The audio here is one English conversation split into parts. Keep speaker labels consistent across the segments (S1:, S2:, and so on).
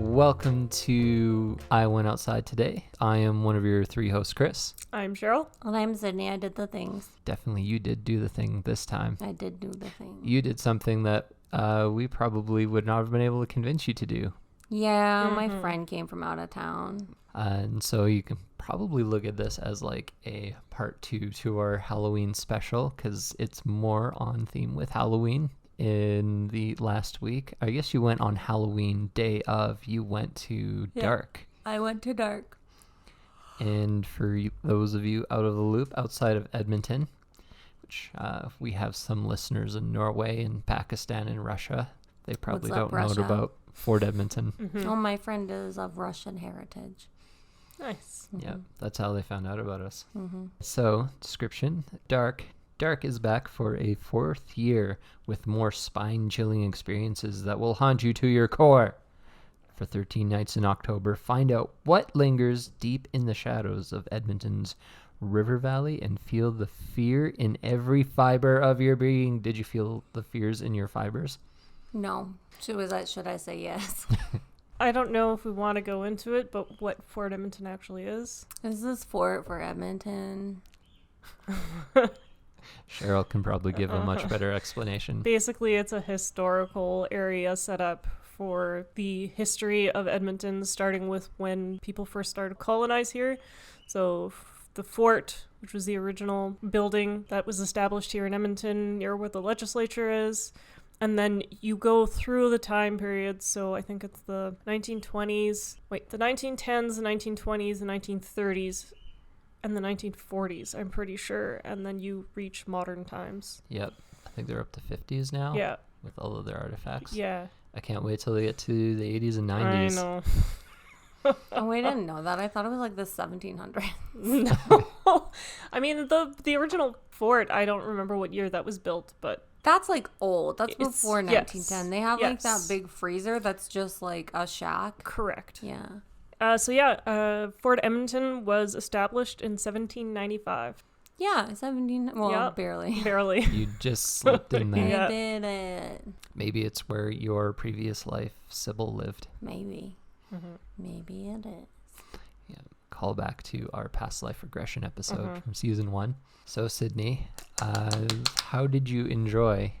S1: Welcome to I Went Outside Today. I am one of your three hosts, Chris.
S2: I'm Sheryl.
S3: And I'm Sydney. I did the things.
S1: Definitely you did do the thing this time.
S3: I did do the thing.
S1: You did something that we probably would not have been able to convince you to do.
S3: Yeah, my friend came from out of town.
S1: And so you can probably look at this as like a part 2 to our Halloween special because it's more on theme with Halloween. In the last week, I guess you went on Halloween day of, you went to Dark.
S3: I went to Dark.
S1: And for those of you out of the loop outside of Edmonton, which we have some listeners in Norway and Pakistan and Russia, they probably don't know about Fort Edmonton.
S3: Oh, my friend is of Russian heritage.
S2: Nice.
S1: Yeah, that's how they found out about us. So, description, Dark is back for a 4th year with more spine-chilling experiences that will haunt you to your core. For 13 nights in October, find out what lingers deep in the shadows of Edmonton's River Valley and feel the fear in every fiber of your being. Did you feel the fears in your fibers?
S3: No. Should I say yes?
S2: I don't know if we want to go into it, but what Fort Edmonton actually is.
S3: Is this fort for Edmonton?
S1: Sheryl can probably give a much better explanation.
S2: Basically, it's a historical area set up for the history of Edmonton, starting with when people first started to colonize here. So the fort, which was the original building that was established here in Edmonton, near where the legislature is. And then you go through the time periods. So I think it's the 1910s, the 1920s, the 1930s, and the 1940s, I'm pretty sure. And then you reach modern times.
S1: Yep. I think they're up to 50s now.
S2: Yeah.
S1: With all of their artifacts.
S2: Yeah.
S1: I can't wait till they get to the 80s and 90s.
S2: I know.
S3: Oh, I didn't know that. I thought it was like the 1700s.
S2: No. I mean, the original fort, I don't remember what year that was built, but...
S3: That's like old. That's before 1910.
S2: Yes.
S3: They have like that big freezer that's just like a shack.
S2: Correct.
S3: Yeah.
S2: Fort Edmonton was established in 1795.
S3: Yeah, 17. Well,
S2: Yep.
S3: barely.
S2: Barely.
S1: You just slipped in that.
S2: Yeah.
S3: I did it.
S1: Maybe it's where your previous life, Sybil, lived.
S3: Maybe. Maybe it is.
S1: Yeah. Call back to our past life regression episode from season 1. So, Sydney, how did you enjoy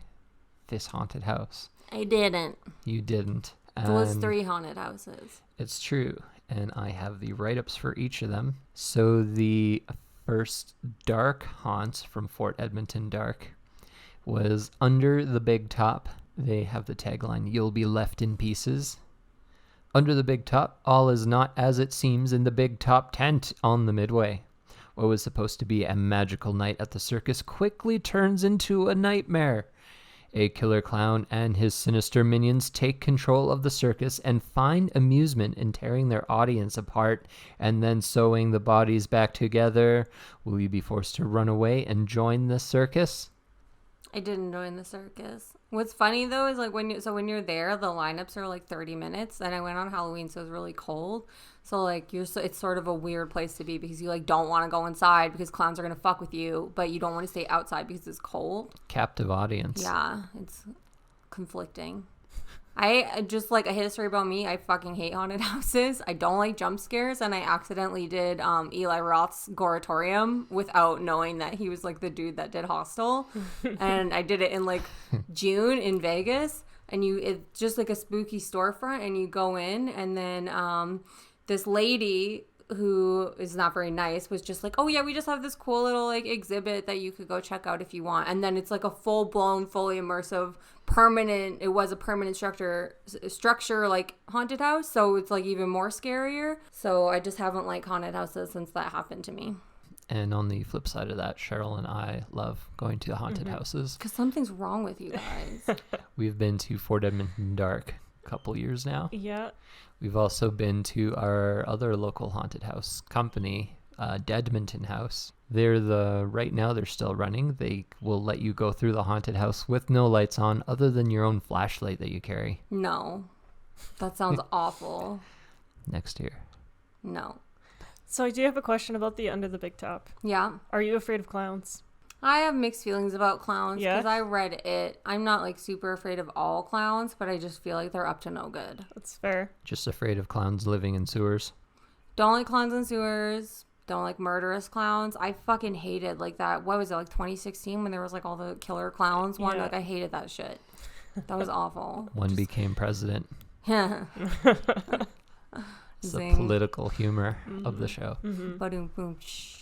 S1: this haunted house?
S3: I didn't.
S1: You didn't.
S3: It was 3 haunted houses.
S1: It's true. And I have the write-ups for each of them. So the first dark haunt from Fort Edmonton Dark was Under the Big Top. They have the tagline, "You'll be left in pieces." Under the Big Top, all is not as it seems in the Big Top tent on the Midway. What was supposed to be a magical night at the circus quickly turns into a nightmare. A killer clown and his sinister minions take control of the circus and find amusement in tearing their audience apart and then sewing the bodies back together. Will you be forced to run away and join the circus?
S3: I didn't join the circus. What's funny though is like when you're there, the lineups are like 30 minutes. And I went on Halloween, so it was really cold. So like it's sort of a weird place to be because you like don't want to go inside because clowns are gonna fuck with you, but you don't want to stay outside because it's cold.
S1: Captive audience.
S3: Yeah, it's conflicting. I just like a history about me. I fucking hate haunted houses. I don't like jump scares, and I accidentally did Eli Roth's Goratorium without knowing that he was like the dude that did Hostel, and I did it in like June in Vegas, and it's just like a spooky storefront, and you go in, and then this lady who is not very nice was just like, oh yeah, we just have this cool little like exhibit that you could go check out if you want. And then it's like a full-blown, fully immersive it was a permanent structure like haunted house, so it's like even more scarier. So I just haven't liked haunted houses since that happened to me.
S1: And on the flip side of that, Sheryl and I love going to haunted houses.
S3: Because something's wrong with you guys.
S1: We've been to Fort Edmonton Dark a couple years now.
S2: Yeah.
S1: We've also been to our other local haunted house company, Deadmonton House. Right now they're still running. They will let you go through the haunted house with no lights on other than your own flashlight that you carry.
S3: No. That sounds awful.
S1: Next year.
S3: No.
S2: So I do have a question about the Under the Big Top.
S3: Yeah.
S2: Are you afraid of clowns?
S3: I have mixed feelings about clowns
S2: Yeah?
S3: because I read it. I'm not like super afraid of all clowns, but I just feel like they're up to no good.
S2: That's fair.
S1: Just afraid of clowns living in sewers.
S3: Don't like clowns in sewers. Don't like murderous clowns. I fucking hated like that. What was it, like 2016 when there was like all the killer clowns one?
S2: Yeah.
S3: Like I hated that shit. That was awful.
S1: One became president.
S3: Yeah.
S1: It's the
S3: Zing.
S1: political humor of the show.
S3: Ba-doom, boom, shh.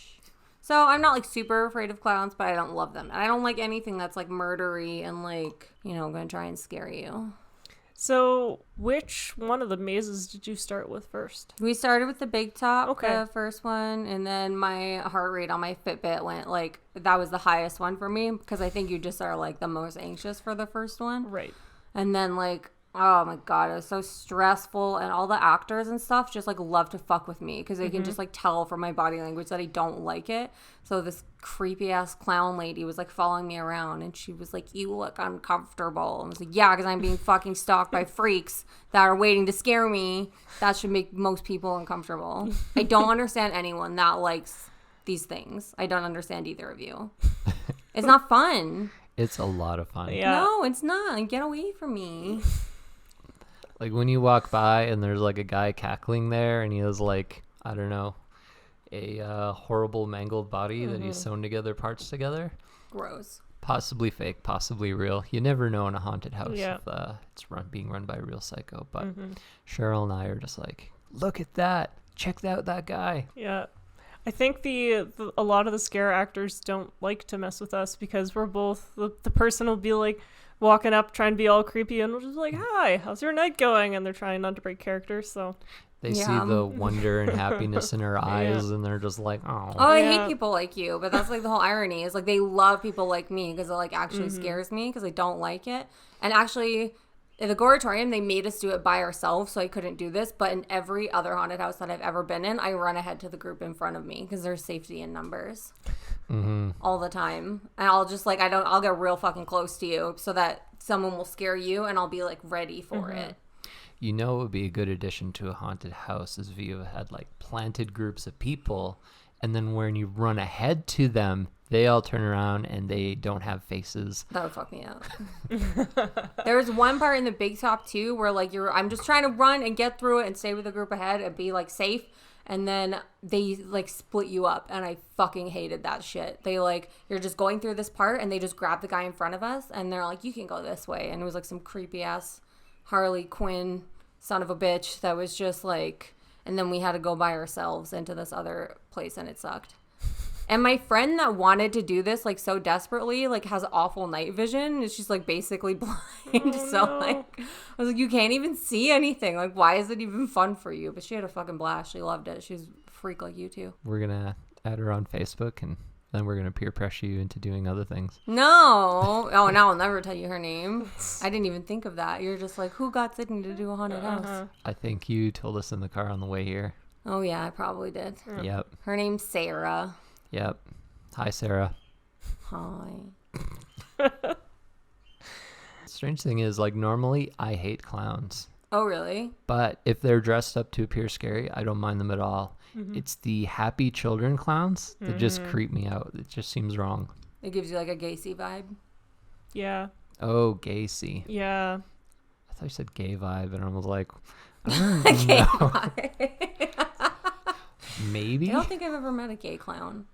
S3: So I'm not like super afraid of clowns, but I don't love them. And I don't like anything that's like murdery and like, you know, gonna try and scare you.
S2: So, which one of the mazes did you start with first?
S3: We started with the big top,
S2: Okay.
S3: the first one, and then my heart rate on my Fitbit went like, that was the highest one for me because I think you just are like the most anxious for the first one.
S2: Right.
S3: And then like, oh my God, it was so stressful, and all the actors and stuff just like love to fuck with me because they can just like tell from my body language that I don't like it. So this creepy ass clown lady was like following me around, and she was like, "You look uncomfortable." And I was like, "Yeah, because I'm being fucking stalked by freaks that are waiting to scare me. That should make most people uncomfortable." I don't understand anyone that likes these things. I don't understand either of you. It's not fun.
S1: It's a lot of fun.
S2: Yeah.
S3: No, it's not. Get away from me.
S1: Like when you walk by and there's like a guy cackling there and he has like, I don't know, a horrible mangled body that he's sewn together parts together.
S3: Gross.
S1: Possibly fake, possibly real. You never know in a haunted house
S2: Yeah.
S1: if it's being run by a real psycho. But Sheryl and I are just like, look at that. Check out that guy.
S2: Yeah. I think a lot of the scare actors don't like to mess with us because we're both, the person will be like walking up trying to be all creepy and we're just like, "Hi, how's your night going?" And they're trying not to break character, so.
S1: They
S3: Yeah.
S1: see the wonder and happiness in her eyes and they're just like,
S3: Oh,
S1: oh.
S3: I
S2: Yeah.
S3: hate people like you, but that's like the whole irony is like they love people like me because it like actually scares me because I don't like it. And actually, in the Goratorium, they made us do it by ourselves, so I couldn't do this. But in every other haunted house that I've ever been in, I run ahead to the group in front of me because there's safety in numbers all the time. And I'll just like I'll get real fucking close to you so that someone will scare you, and I'll be like ready for it.
S1: You know, it would be a good addition to a haunted house is if you had like planted groups of people, and then when you run ahead to them, they all turn around and they don't have faces.
S3: That would fuck me up. There was one part in the Big Top too where like I'm just trying to run and get through it and stay with the group ahead and be like safe, and then they like split you up, and I fucking hated that shit. They like, you're just going through this part and they just grab the guy in front of us and they're like, "You can go this way," and it was like some creepy ass Harley Quinn son of a bitch that was just like, and then we had to go by ourselves into this other place and it sucked. And my friend that wanted to do this like so desperately like has awful night vision, and she's like basically blind. So like I was like, you can't even see anything. Like, why is it even fun for you? But she had a fucking blast. She loved it. She's a freak like you too.
S1: We're going to add her on Facebook and then we're going to peer pressure you into doing other things.
S3: No. Oh, now I'll never tell you her name. I didn't even think of that. You're just like, who got Sydney to do a haunted house?
S1: I think you told us in the car on the way here.
S3: Oh yeah, I probably did.
S1: Yep.
S3: Her name's Sarah.
S1: Yep. Hi, Sarah.
S3: Hi.
S1: Strange thing is, like, normally I hate clowns.
S3: Oh really?
S1: But if they're dressed up to appear scary, I don't mind them at all. It's the happy children clowns that just creep me out. It just seems wrong.
S3: It gives you like a Gacy vibe.
S2: Yeah.
S1: Oh, Gacy.
S2: Yeah.
S1: I thought you said gay vibe, and I was like, I don't know. Maybe?
S3: I don't think I've ever met a gay clown.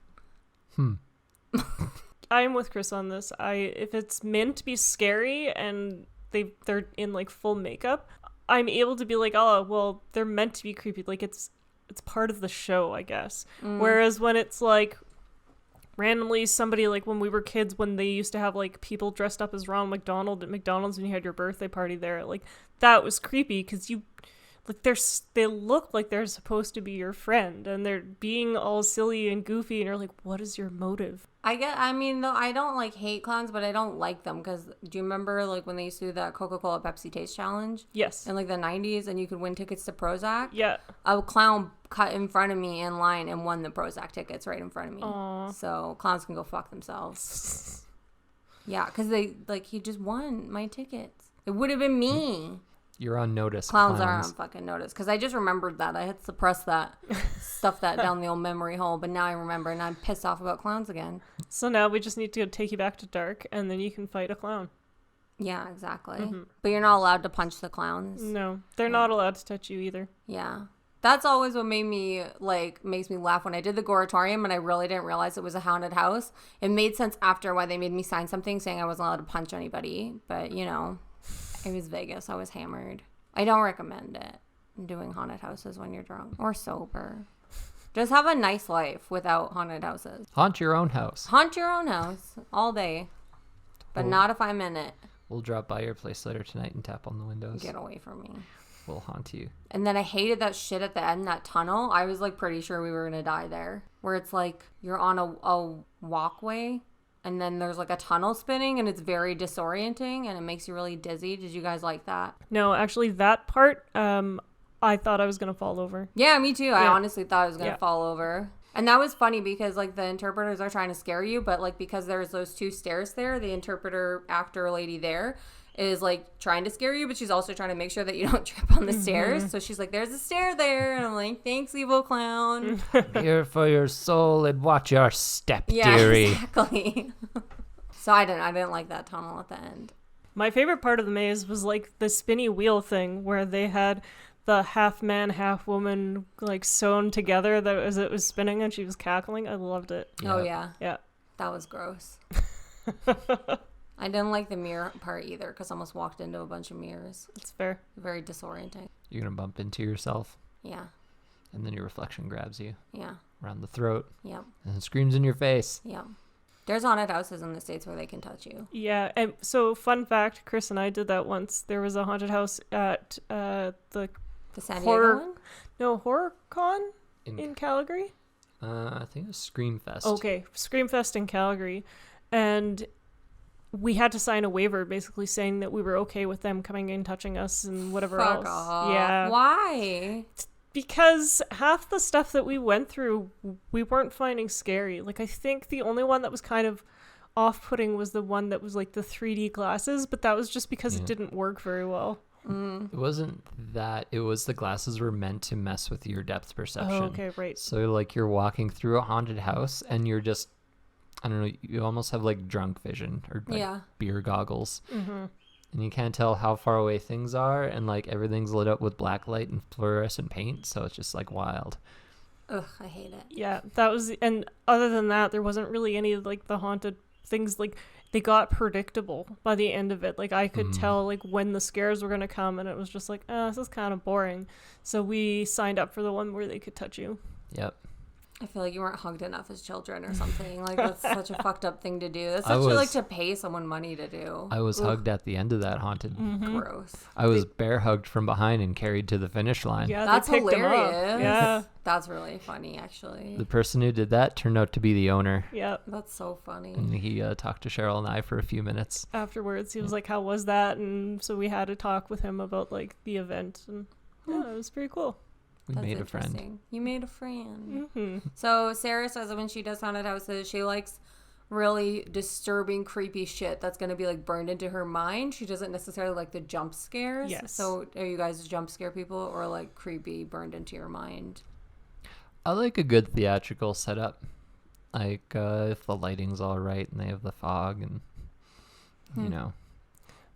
S2: I'm with Chris on this. If it's meant to be scary and they're in like full makeup, I'm able to be like, "Oh, well, they're meant to be creepy. Like it's part of the show, I guess." Whereas when it's like randomly somebody, like when we were kids, when they used to have like people dressed up as Ronald McDonald at McDonald's when you had your birthday party there, like that was creepy because you like they look like they're supposed to be your friend and they're being all silly and goofy and you're like, what is your motive?
S3: I mean, though, I don't like hate clowns, but I don't like them because do you remember like when they used to do that Coca-Cola Pepsi Taste Challenge
S2: Yes.
S3: in like the 90s and you could win tickets to Prozac?
S2: Yeah.
S3: A clown cut in front of me in line and won the Prozac tickets right in front of me.
S2: Aww.
S3: So clowns can go fuck themselves. Yeah, because he just won my tickets. It would have been me.
S1: You're on notice.
S3: Clowns are on fucking notice. Because I just remembered that. I had suppressed that, stuffed that down the old memory hole. But now I remember, and I'm pissed off about clowns again.
S2: So now we just need to take you back to dark, and then you can fight a clown.
S3: Yeah, exactly. Mm-hmm. But you're not allowed to punch the clowns.
S2: No, they're not allowed to touch you either.
S3: Yeah. That's always what makes me laugh when I did the Goratorium and I really didn't realize it was a haunted house. It made sense after why they made me sign something saying I wasn't allowed to punch anybody. But, you know, it was Vegas. I was hammered. I don't recommend it. Doing haunted houses when you're drunk or sober. Just have a nice life without haunted houses.
S1: Haunt your own house.
S3: Haunt your own house all day. But not if I'm in it.
S1: We'll drop by your place later tonight and tap on the windows.
S3: Get away from me.
S1: We'll haunt you.
S3: And then I hated that shit at the end, that tunnel. I was like pretty sure we were gonna die there. Where it's like you're on a walkway and then there's like a tunnel spinning and it's very disorienting and it makes you really dizzy. Did you guys like that?
S2: No, actually that part, I thought I was gonna fall over.
S3: Yeah, me too.
S2: Yeah.
S3: I honestly thought I was gonna fall over. And that was funny because like the interpreters are trying to scare you, but like because there's those two stairs there, the interpreter actor lady there is like trying to scare you, but she's also trying to make sure that you don't trip on the stairs. So she's like, there's a stair there. And I'm like, thanks, evil clown.
S1: Here for your soul and watch your step,
S3: yeah,
S1: dearie.
S3: Exactly. So I didn't like that tunnel at the end.
S2: My favorite part of the maze was like the spinny wheel thing where they had the half man, half woman like sewn together that as it was spinning and she was cackling. I loved it.
S1: Yeah.
S3: Oh yeah.
S2: Yeah.
S3: That was gross. I didn't like the mirror part either because I almost walked into a bunch of mirrors.
S2: It's fair.
S3: Very disorienting.
S1: You're going to bump into yourself.
S3: Yeah.
S1: And then your reflection grabs you.
S3: Yeah.
S1: Around the throat.
S3: Yep.
S1: And screams in your face.
S3: Yep. There's haunted houses in the States where they can touch you.
S2: Yeah. And so fun fact, Chris and I did that once. There was a haunted house at the
S3: San Diego one?
S2: No, HorrorCon in Calgary.
S1: I think it was Screamfest.
S2: Okay, Screamfest in Calgary. And we had to sign a waiver basically saying that we were okay with them coming in, touching us and whatever else.
S3: Off.
S2: Yeah.
S3: Why?
S2: Because half the stuff that we went through, we weren't finding scary. Like, I think the only one that was kind of off-putting was the one that was like the 3D glasses, but that was just because it didn't work very well.
S1: It wasn't that. It was the glasses were meant to mess with your depth perception.
S2: Oh, okay, right.
S1: So, like, you're walking through a haunted house and you're just, I don't know, you almost have, like, drunk vision or, like, beer goggles. Mm-hmm. And you can't tell how far away things are. And, like, everything's lit up with black light and fluorescent paint. So it's just, like, wild.
S3: Ugh, I hate it.
S2: Yeah, that was, and other than that, there wasn't really any, like, the haunted things, like, they got predictable by the end of it. Like, I could tell, like, when the scares were going to come, and it was just like, this is kind of boring. So we signed up for the one where they could touch you.
S1: Yep.
S3: I feel like you weren't hugged enough as children or something. Like, that's such a fucked up thing to do. That's such like to pay someone money to do.
S1: I was hugged at the end of that haunted.
S3: Gross.
S1: I was bear hugged from behind and carried to the finish line.
S2: Yeah,
S3: that's
S2: they picked him up.
S3: hilarious.
S2: Yeah.
S3: That's really funny, actually.
S1: The person who did that turned out to be the owner.
S2: Yeah.
S3: That's so funny.
S1: And he talked to Sheryl and I for a few minutes.
S2: Afterwards, he was like, how was that? And so we had a talk with him about, like, the event. And yeah, it was pretty cool.
S1: We
S3: That's
S1: made a friend.
S3: You made a friend.
S2: Mm-hmm.
S3: So Sarah says that when she does haunted houses, she likes really disturbing, creepy shit that's going to be like burned into her mind. She doesn't necessarily like the jump scares.
S2: Yes.
S3: So are you guys jump scare people or like creepy burned into your mind?
S1: I like a good theatrical setup. Like if the lighting's all right and they have the fog and, you know.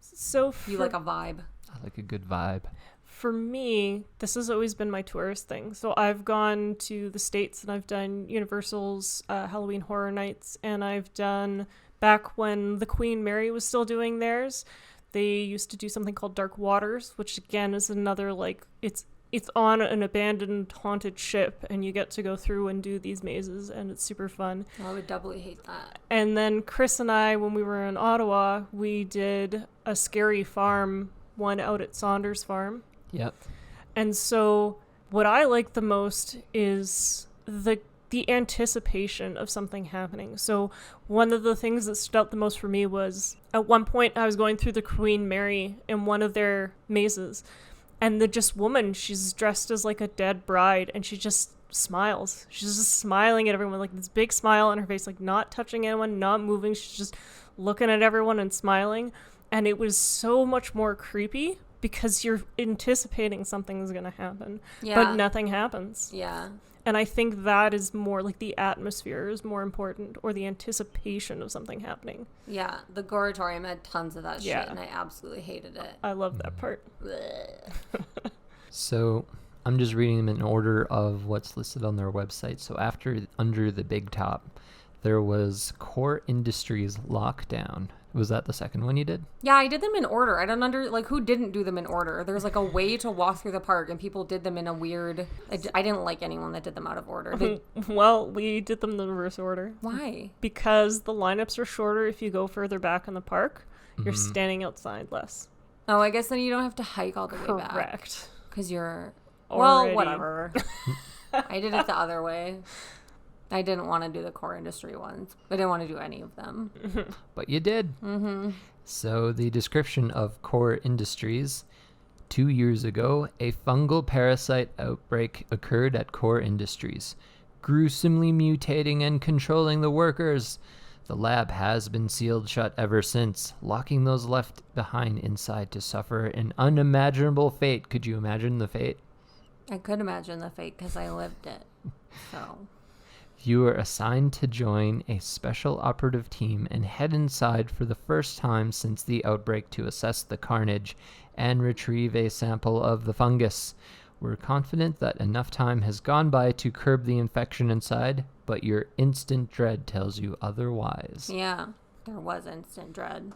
S2: So
S3: You like a vibe.
S1: I like a good vibe.
S2: For me, this has always been my tourist thing. So I've gone to the States and I've done Universal's Halloween Horror Nights, and I've done, back when the Queen Mary was still doing theirs, they used to do something called Dark Waters, which again is another, like, it's on an abandoned haunted ship, and you get to go through and do these mazes, and it's super fun.
S3: I would doubly hate that.
S2: And then Chris and I, when we were in Ottawa, we did a Scary Farm one out at Saunders Farm.
S1: Yep.
S2: And so what I like the most is the anticipation of something happening. So one of the things that stood out the most for me was at one point I was going through the Queen Mary in one of their mazes, and the just woman, she's dressed as like a dead bride, and she just smiles. She's just smiling at everyone, like this big smile on her face, like not touching anyone, not moving. She's just looking at everyone and smiling. And it was so much more creepy because you're anticipating something's going to happen,
S3: Yeah.
S2: but nothing happens.
S3: Yeah.
S2: And I think that is more like the atmosphere is more important, or the anticipation of something happening.
S3: Yeah. The Goratorium had tons of that
S2: Yeah.
S3: shit, and I absolutely hated it.
S2: I love that part.
S3: Blech.
S1: So I'm just reading them in order of what's listed on their website. So under the big top, there was Core Industries Lockdown. Was that the second one you did?
S3: Yeah, I did them in order. I don't who didn't do them in order. There's like a way to walk through the park, and people did them in a weird. I didn't like anyone that did them out of order.
S2: Well, we did them in the reverse order.
S3: Why?
S2: Because the lineups are shorter if you go further back in the park. You're standing outside less.
S3: Oh, I guess then you don't have to hike all the way back.
S2: Correct.
S3: Because you're...
S2: Already.
S3: Well, whatever. I did it the other way. I didn't want to do the core industry ones. I didn't want to do any of them.
S1: But you did.
S3: Mm-hmm.
S1: So the description of Core Industries: 2 years ago, a fungal parasite outbreak occurred at Core Industries, gruesomely mutating and controlling the workers. The lab has been sealed shut ever since, locking those left behind inside to suffer an unimaginable fate. Could you imagine the fate?
S3: I could imagine the fate because I lived it. So...
S1: You are assigned to join a special operative team and head inside for the first time since the outbreak to assess the carnage and retrieve a sample of the fungus. We're confident that enough time has gone by to curb the infection inside, but your instant dread tells you otherwise.
S3: Yeah, there was instant dread.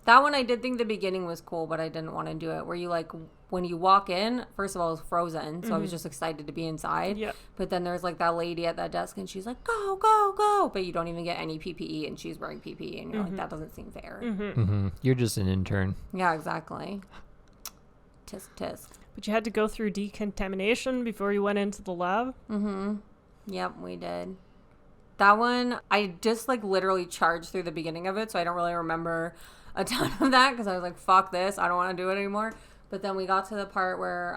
S3: That one I did think the beginning was cool, but I didn't want to do it. Where you like, when you walk in, first of all, it was frozen, so I was just excited to be inside.
S2: Yep.
S3: But then there's like that lady at that desk, and she's like, go, go, go. But you don't even get any PPE, and she's wearing PPE, and you're like, that doesn't seem fair.
S1: You're just an intern.
S3: Yeah, exactly. Tisk, tisk.
S2: But you had to go through decontamination before you went into the lab.
S3: Yep, we did. That one, I just like literally charged through the beginning of it, so I don't really remember a ton of that because I was like, fuck this, I don't want to do it anymore. But then we got to the part where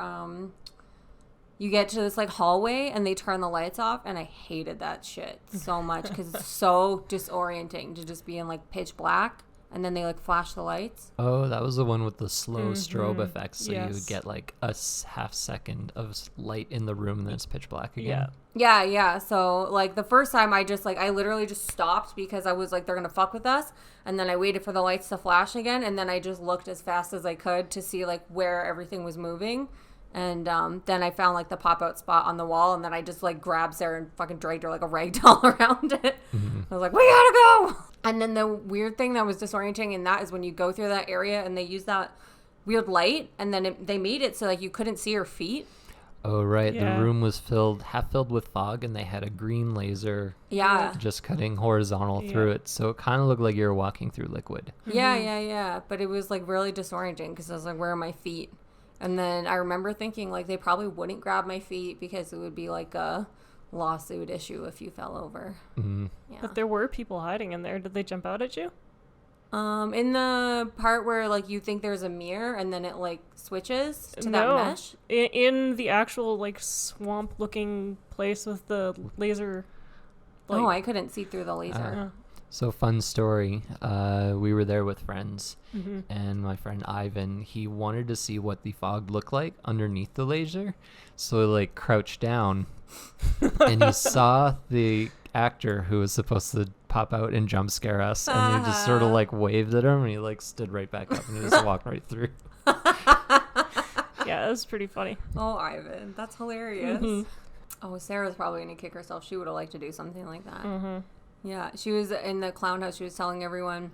S3: you get to this like hallway and they turn the lights off, and I hated that shit so much because it's so disorienting to just be in like pitch black, and then they like flash the lights.
S1: Oh, that was the one with the slow strobe effects, so you would
S2: Yes.
S1: get like a half second of light in the room and then it's pitch black again.
S3: Yeah. So like the first time I literally just stopped because I was like, they're going to fuck with us. And then I waited for the lights to flash again. And then I just looked as fast as I could to see like where everything was moving. And then I found like the pop out spot on the wall. And then I just like grabbed Sarah and fucking dragged her like a rag doll around it. I was like, we gotta go. And then the weird thing that was disorienting in that is when you go through that area and they use that weird light. And then they made it so like you couldn't see your feet.
S1: Oh, right.
S2: Yeah.
S1: The room was half filled with fog, and they had a green laser
S3: Yeah.
S1: just cutting horizontal through it. So it kind of looked like you were walking through liquid.
S3: Yeah. But it was like really disorienting because I was like, where are my feet? And then I remember thinking like they probably wouldn't grab my feet because it would be like a lawsuit issue if you fell over. Yeah.
S2: But there were people hiding in there. Did they jump out at you?
S3: In the part where like you think there's a mirror and then it like switches to that mesh.
S2: In the actual like swamp looking place with the laser.
S3: Oh, I couldn't see through the laser.
S1: So fun story. We were there with friends, and my friend Ivan, he wanted to see what the fog looked like underneath the laser. So he like crouched down, and he saw the actor who was supposed to pop out and jump scare us, and he just sort of like waved at him, and he like stood right back up and he just walked right through.
S2: Yeah, it was pretty funny.
S3: Oh, Ivan, that's hilarious. Oh, Sarah's probably gonna kick herself. She would have liked to do something like that. Yeah, she was in the clown house. She was telling everyone,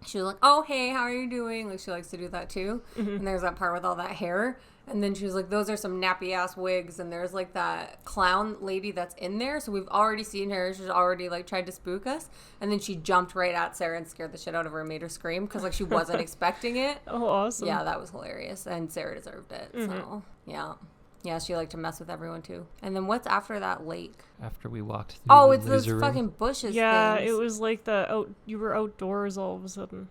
S3: she was like, oh, hey, how are you doing? Like, she likes to do that too. And there's that part with all that hair. And then she was like, those are some nappy ass wigs. And there's like that clown lady that's in there. So we've already seen her. She's already like tried to spook us. And then she jumped right at Sarah and scared the shit out of her and made her scream because like she wasn't expecting it.
S2: Oh, awesome.
S3: Yeah, that was hilarious. And Sarah deserved it. So, yeah. Yeah, she liked to mess with everyone too. And then what's after that lake?
S1: After we walked through
S3: Oh,
S1: the
S3: it's those
S1: laser room.
S3: fucking bushes.
S2: Yeah,
S3: things.
S2: it was like you were outdoors all of a sudden.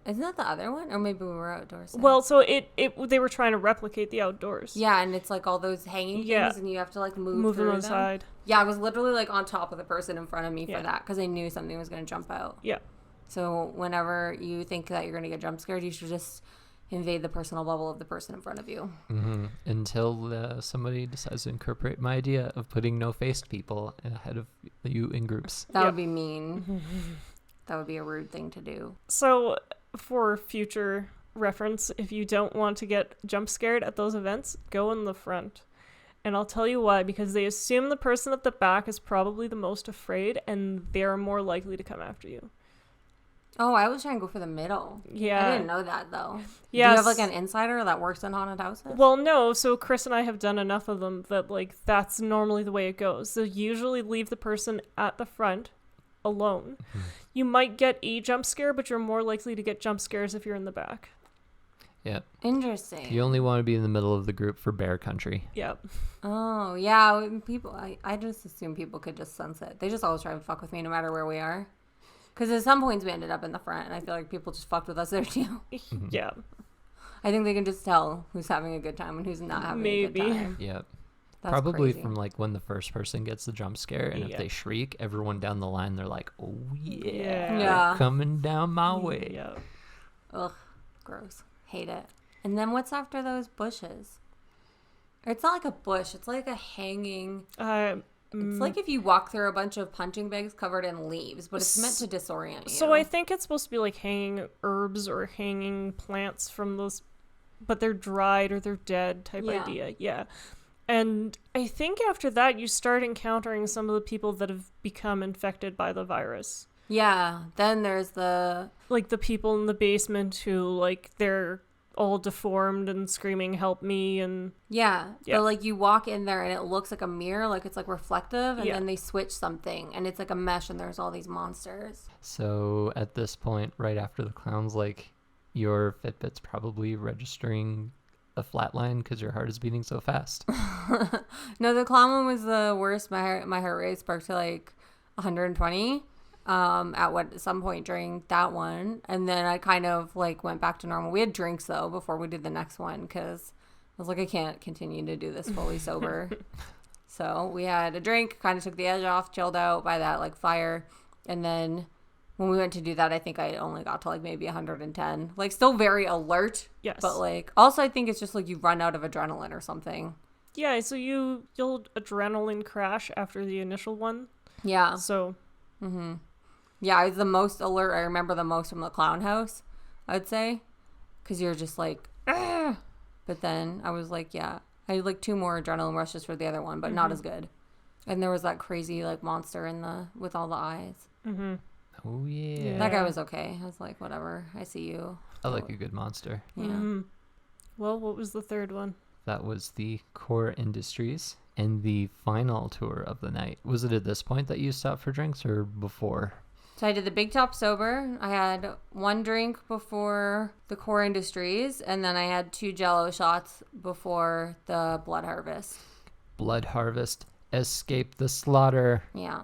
S3: Isn't that the other one? Or maybe we were outdoors. then.
S2: Well, so they were trying to replicate the outdoors.
S3: Yeah, and it's like all those hanging things,
S2: Yeah.
S3: and you have to like move
S2: Move them
S3: through
S2: aside.
S3: Yeah, I was literally like on top of the person in front of me
S2: Yeah.
S3: for that because I knew something was going to jump out.
S2: Yeah.
S3: So whenever you think that you're going to get jump scared, you should just invade the personal bubble of the person in front of you.
S1: Until somebody decides to incorporate my idea of putting no-faced people ahead of you in groups.
S3: That would be mean. That would be a rude thing to do.
S2: So, for future reference, if you don't want to get jump scared at those events, go in the front. And I'll tell you why, because they assume the person at the back is probably the most afraid, and they're more likely to come after you.
S3: Oh, I was trying to go for the middle.
S2: Yeah.
S3: I didn't know that, though.
S2: Yes.
S3: Do you have, like, an insider that works in haunted houses?
S2: Well, no. So Chris and I have done enough of them that, like, that's normally the way it goes. So usually leave the person at the front alone. You might get a jump scare, but you're more likely to get jump scares if you're in the back.
S1: Yeah.
S3: Interesting.
S1: You only want to be in the middle of the group for bear country.
S2: Yep.
S3: Oh, yeah. People, I just assume people could just sense it. They just always try to fuck with me no matter where we are. Because at some points we ended up in the front, and I feel like people just fucked with us there too.
S2: Yeah.
S3: I think they can just tell who's having a good time and who's not having a good time.
S1: Yep.
S3: That's
S1: Probably
S3: crazy.
S1: from like when the first person gets the jump scare, and if they shriek, everyone down the line, they're like, oh yeah,
S3: Yeah.
S1: coming down my way.
S2: Yeah.
S3: Ugh, gross. Hate it. And then what's after those bushes? Or it's not like a bush. It's like a hanging. It's like if you walk through a bunch of punching bags covered in leaves, but it's meant to disorient you.
S2: So I think it's supposed to be like hanging herbs or hanging plants from those, but they're dried or they're dead type idea. Yeah. And I think after that, you start encountering some of the people that have become infected by the virus.
S3: Yeah. Then there's the...
S2: Like the people in the basement who, like, they're all deformed and screaming, help me, and...
S3: Yeah. But, like, you walk in there and it looks like a mirror, like it's, like, reflective, and
S2: Yeah.
S3: then they switch something, and it's like a mesh, and there's all these monsters.
S1: So at this point, right after the clown's like, your Fitbit's probably registering a flat line because your heart is beating so fast.
S3: No, the clown one was the worst. My heart rate sparked to, like, 120 at some point during that one, and then I kind of like went back to normal. We had drinks though before we did the next one because I was like, I can't continue to do this fully sober. So we had a drink, kind of took the edge off, chilled out by that like fire, and then when we went to do that, I think I only got to like maybe 110, like still very alert.
S2: Yes.
S3: But like also I think it's just like you run out of adrenaline or something.
S2: Yeah, so you'll adrenaline crash after the initial one.
S3: Yeah.
S2: So...
S3: Yeah, I was the most alert. I remember the most from the clown house, I would say. Because you're just like, ah! But then I was like, yeah. I had like 2 more adrenaline rushes for the other one, but not as good. And there was that crazy like monster with all the eyes.
S1: Oh yeah.
S3: That guy was okay. I was like, whatever. I see you.
S1: I like a good monster.
S3: Yeah.
S2: Well, what was the third one?
S1: That was the Core Industries and the final tour of the night. Was it at this point that you stopped for drinks or before?
S3: So I did the Big Top sober. I had 1 drink before the Core Industries, and then I had 2 Jello shots before the Blood Harvest.
S1: Blood Harvest, escape the slaughter.
S3: Yeah.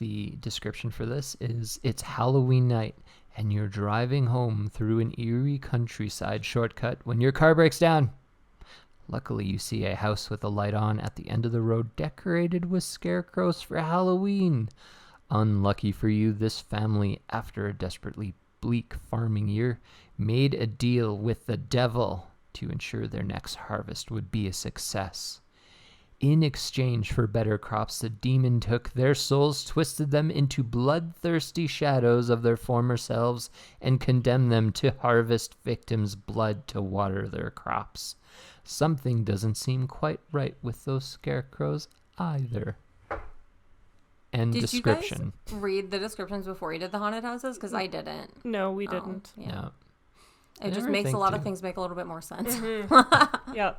S1: The description for this is, it's Halloween night and you're driving home through an eerie countryside shortcut when your car breaks down. Luckily, you see a house with a light on at the end of the road decorated with scarecrows for Halloween. Unlucky for you, this family, after a desperately bleak farming year, made a deal with the devil to ensure their next harvest would be a success. In exchange for better crops, the demon took their souls, twisted them into bloodthirsty shadows of their former selves, and condemned them to harvest victims' blood to water their crops. Something doesn't seem quite right with those scarecrows either. End
S3: Did
S1: description.
S3: you guys read the descriptions before you did the haunted houses? Because I didn't.
S2: No, we didn't.
S3: Yeah.
S1: No.
S3: It just
S1: never
S3: makes a
S1: think
S3: lot
S1: to.
S3: of things make a little bit more sense.
S2: Yeah.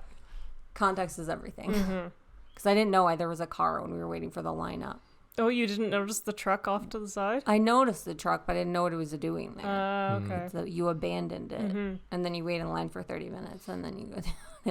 S3: Context is everything. Because I didn't know why there was a car when we were waiting for the lineup.
S2: Oh, you didn't notice the truck off to the side?
S3: I noticed the truck, but I didn't know what it was doing there.
S2: Okay.
S3: So you abandoned it. And then you wait in line for 30 minutes, and then you go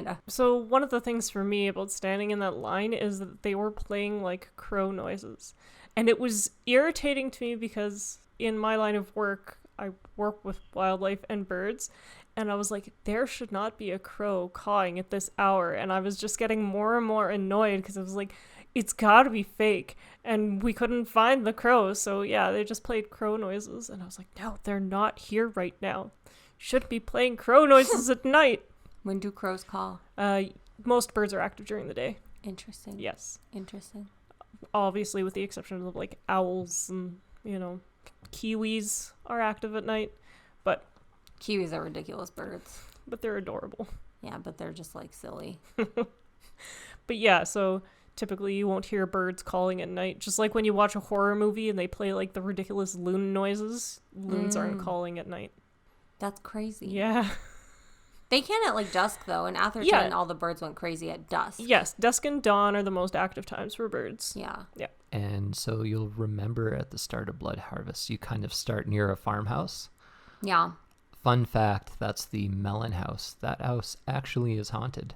S3: down.
S2: So one of the things for me about standing in that line is that they were playing like crow noises. And it was irritating to me because in my line of work, I work with wildlife and birds. And I was like, there should not be a crow cawing at this hour. And I was just getting more and more annoyed because I was like, it's gotta be fake. And we couldn't find the crows, so yeah, they just played crow noises. And I was like, no, they're not here right now. Shouldn't be playing crow noises at night.
S3: When do crows call?
S2: Most birds are active during the day.
S3: Interesting.
S2: Yes.
S3: Interesting.
S2: Obviously, with the exception of like owls and, kiwis are active at night. But
S3: Kiwis are ridiculous birds.
S2: But they're adorable.
S3: Yeah, but they're just like silly.
S2: But yeah, so typically you won't hear birds calling at night. Just like when you watch a horror movie and they play like the ridiculous loon noises, loons aren't calling at night.
S3: That's crazy.
S2: Yeah.
S3: They can at like dusk though. In Atherton, all the birds went crazy at dusk.
S2: Yes, dusk and dawn are the most active times for birds.
S3: Yeah.
S2: Yeah.
S1: And so you'll remember at the start of Blood Harvest, you kind of start near a farmhouse.
S3: Yeah.
S1: Fun fact, that's the Melon House. That house actually is haunted.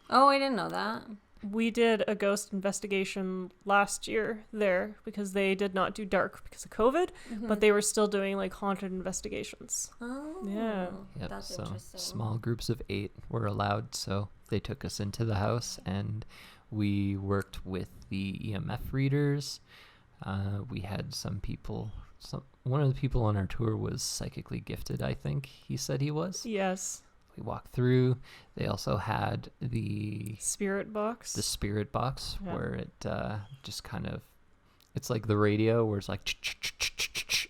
S3: Oh, I didn't know that.
S2: We did a ghost investigation last year there because they did not do dark because of COVID, but they were still doing like haunted investigations.
S3: Oh.
S2: Yeah.
S1: Yep,
S3: That's
S1: so
S3: interesting.
S1: small groups of 8 were allowed, so they took us into the house and we worked with the EMF readers. We had some people, one of the people on our tour was psychically gifted, I think he said he was.
S2: Yes.
S1: We walked through. They also had the
S2: spirit box.
S1: The spirit box where it just kind of, it's like the radio where it's like,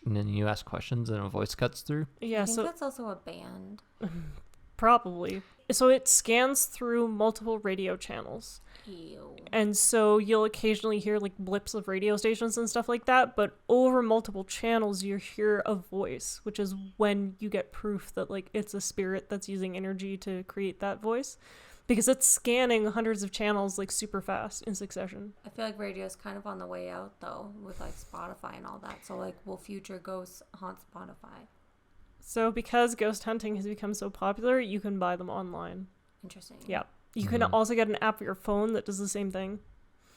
S1: and then you ask questions and a voice cuts through.
S2: Yeah,
S3: I think that's also a band.
S2: Probably. So it scans through multiple radio channels.
S3: Ew.
S2: And so you'll occasionally hear like blips of radio stations and stuff like that, but over multiple channels you hear a voice, which is when you get proof that like it's a spirit that's using energy to create that voice, because it's scanning hundreds of channels like super fast in succession.
S3: I feel like radio's kind of on the way out though, with like Spotify and all that. So like, will future ghosts haunt Spotify?
S2: So because ghost hunting has become so popular, you can buy them online.
S3: Interesting.
S2: Yeah. You can also get an app for your phone that does the same thing.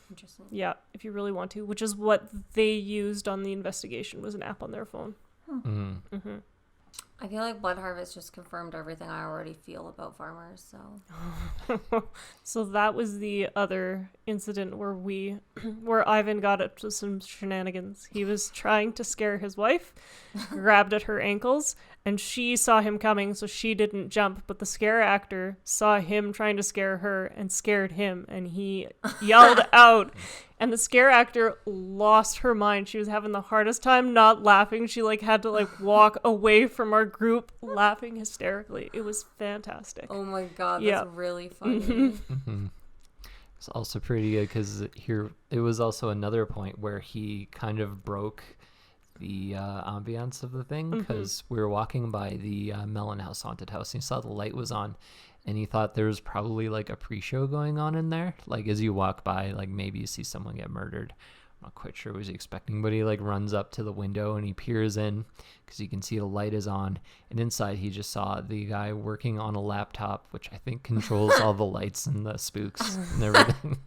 S3: Interesting.
S2: Yeah, if you really want to, which is what they used on the investigation, was an app on their phone.
S3: I feel like Blood Harvest just confirmed everything I already feel about farmers, so.
S2: So that was the other incident where where Ivan got up to some shenanigans. He was trying to scare his wife, grabbed at her ankles, and she saw him coming, so she didn't jump, but the scare actor saw him trying to scare her and scared him, and he yelled out, and the scare actor lost her mind. She was having the hardest time not laughing. She had to walk away from our group laughing hysterically. It was fantastic.
S3: Oh my god, that's really funny.
S1: It's also pretty good because it was also another point where he kind of broke the ambiance of the thing, because we were walking by the Melon House haunted house and he saw the light was on and he thought there was probably a pre-show going on in there, as you walk by, maybe you see someone get murdered. I'm not quite sure what he was expecting, but he runs up to the window and he peers in because you can see the light is on, and inside he just saw the guy working on a laptop, which I think controls all the lights and the spooks and everything.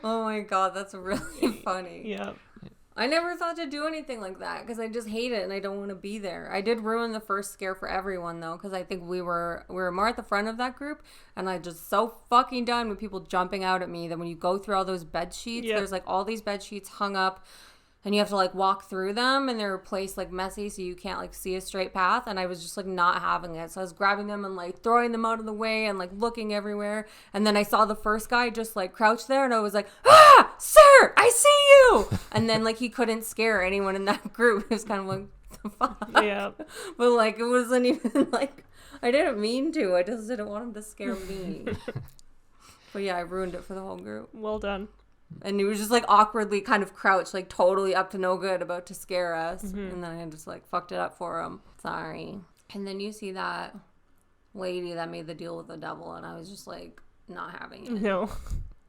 S3: Oh my god, that's really funny.
S2: Yeah.
S3: I never thought to do anything like that because I just hate it and I don't want to be there. I did ruin the first scare for everyone though, because I think we were more at the front of that group, and I just so fucking done with people jumping out at me that when you go through all those bed sheets, there's all these bed sheets hung up and you have to walk through them, and they're placed messy so you can't see a straight path, and I was just not having it. So I was grabbing them and throwing them out of the way and looking everywhere, and then I saw the first guy just crouch there, and I was like, ah, sir, I see you. And then he couldn't scare anyone in that group. It was kind of what the fuck?
S2: Yeah.
S3: But it wasn't even I didn't mean to. I just didn't want him to scare me. But yeah, I ruined it for the whole group.
S2: Well done.
S3: And he was just awkwardly kind of crouched, totally up to no good, about to scare us. And then I just fucked it up for him. Sorry. And then you see that lady that made the deal with the devil, and I was just not having it.
S2: No.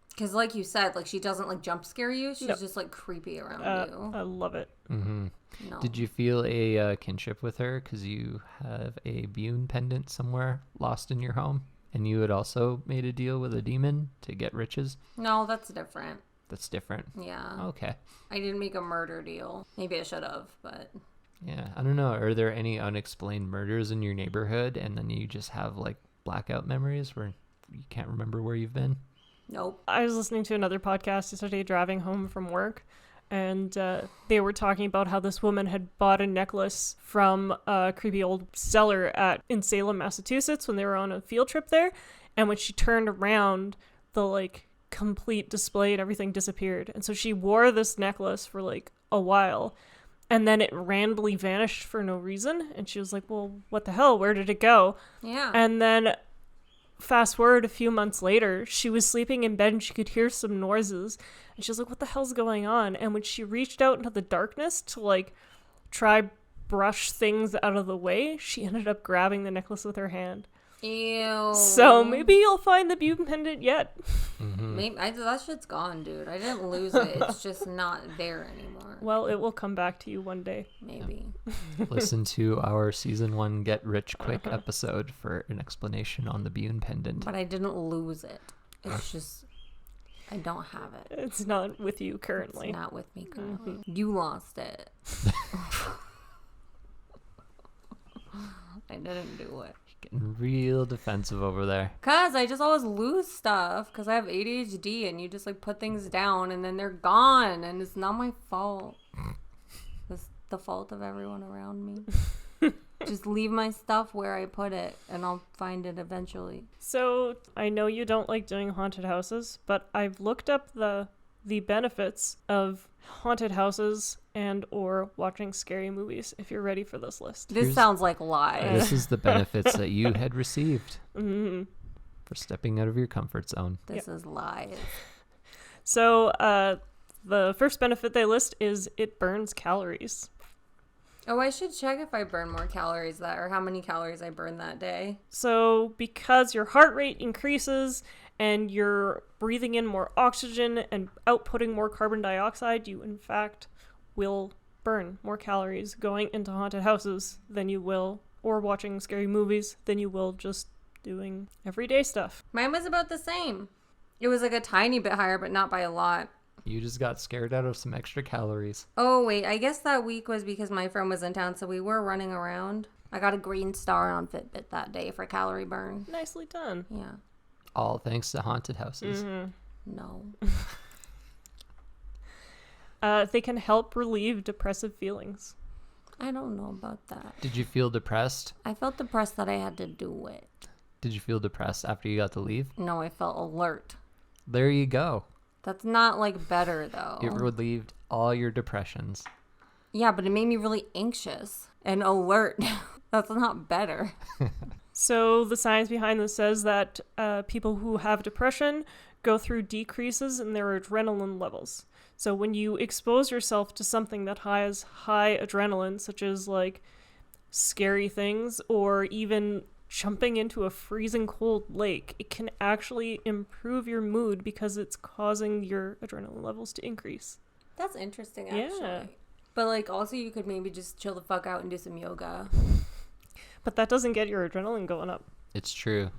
S3: Because you said, she doesn't jump scare you. She's just creepy around you.
S2: I love it.
S1: Mm-hmm.
S3: No.
S1: Did you feel a kinship with her because you have a Bune pendant somewhere lost in your home, and you had also made a deal with a demon to get riches?
S3: No, that's different.
S1: That's different.
S3: Yeah.
S1: Okay.
S3: I didn't make a murder deal. Maybe I should have, but...
S1: Yeah, I don't know. Are there any unexplained murders in your neighborhood, and then you just have blackout memories where you can't remember where you've been?
S3: Nope.
S2: I was listening to another podcast yesterday driving home from work, and they were talking about how this woman had bought a necklace from a creepy old seller in Salem, Massachusetts when they were on a field trip there. And when she turned around, the like complete display and everything disappeared. And so she wore this necklace for like a while, and then it randomly vanished for no reason. And she was like, well, what the hell? Where did it go?
S3: Yeah.
S2: And then fast forward a few months later, she was sleeping in bed and she could hear some noises. And she was like, what the hell's going on? And when she reached out into the darkness to like try brush things out of the way, she ended up grabbing the necklace with her hand.
S3: Ew.
S2: So maybe you'll find the Butte pendant yet.
S1: Mm-hmm.
S3: Maybe that shit's gone, dude. I didn't lose it. It's just not there anymore.
S2: Well, it will come back to you one day.
S3: Maybe.
S1: Listen to our season 1 Get Rich Quick episode for an explanation on the Bune pendant.
S3: But I didn't lose it. It's just I don't have it.
S2: It's not with you currently.
S3: It's not with me currently. You lost it. I didn't do it.
S1: Getting real defensive over there.
S3: Cause I just always lose stuff because I have ADHD and you just like put things down and then they're gone and it's not my fault. It's the fault of everyone around me. Just leave my stuff where I put it and I'll find it eventually.
S2: So I know you don't like doing haunted houses, but I've looked up the benefits of haunted houses and or watching scary movies, if you're ready for this list.
S3: This sounds like lies.
S1: This is the benefits that you had received
S2: Mm-hmm.
S1: for stepping out of your comfort zone.
S3: This is lies.
S2: So the first benefit they list is it burns calories.
S3: Oh, I should check if I burn more calories or how many calories I burn that day.
S2: So because your heart rate increases and you're breathing in more oxygen and outputting more carbon dioxide, you in fact will burn more calories going into haunted houses than you will, or watching scary movies, than you will just doing everyday stuff.
S3: Mine was about the same. It was like a tiny bit higher, but not by a lot.
S1: You just got scared out of some extra calories.
S3: Oh, wait. I guess that week was because my friend was in town, so we were running around. I got a green star on Fitbit that day for calorie burn.
S2: Nicely done.
S3: Yeah.
S1: All thanks to haunted houses.
S2: Mm-hmm.
S3: No.
S2: They can help relieve depressive feelings.
S3: I don't know about that.
S1: Did you feel depressed?
S3: I felt depressed that I had to do it.
S1: Did you feel depressed after you got to leave?
S3: No, I felt alert.
S1: There you go.
S3: That's not like better though.
S1: It relieved all your depressions.
S3: Yeah, but it made me really anxious and alert. That's not better.
S2: So the science behind this says that people who have depression go through decreases in their adrenaline levels. So when you expose yourself to something that has high adrenaline, such as like scary things or even jumping into a freezing cold lake, it can actually improve your mood because it's causing your adrenaline levels to increase.
S3: That's interesting, actually.
S2: Yeah.
S3: But like also you could maybe just chill the fuck out and do some yoga.
S2: But that doesn't get your adrenaline going up.
S1: It's true.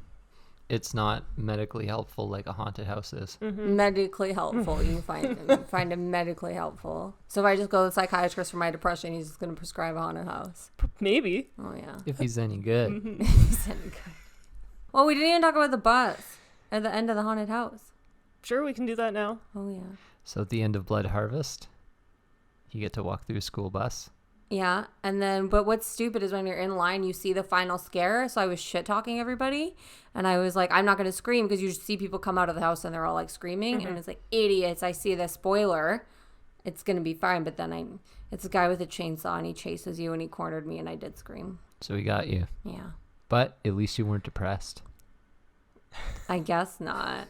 S1: It's not medically helpful like a haunted house is.
S2: Mm-hmm.
S3: Medically helpful. You can find it medically helpful. So if I just go to the psychiatrist for my depression, he's just going to prescribe a haunted house.
S2: Maybe.
S3: Oh, yeah.
S1: If he's any good.
S2: Mm-hmm.
S3: He's any good. Well, we didn't even talk about the bus at the end of the haunted house.
S2: Sure, we can do that now.
S3: Oh, yeah.
S1: So at the end of Blood Harvest, you get to walk through a school bus.
S3: Yeah, and then, but what's stupid is when you're in line, you see the final scare. So I was shit talking everybody, and I was like, I'm not gonna scream because you just see people come out of the house and they're all like screaming, and it's like idiots. I see the spoiler, it's gonna be fine. But then it's a guy with a chainsaw and he chases you and he cornered me and I did scream.
S1: So he got you.
S3: Yeah,
S1: But at least you weren't depressed.
S3: I guess not.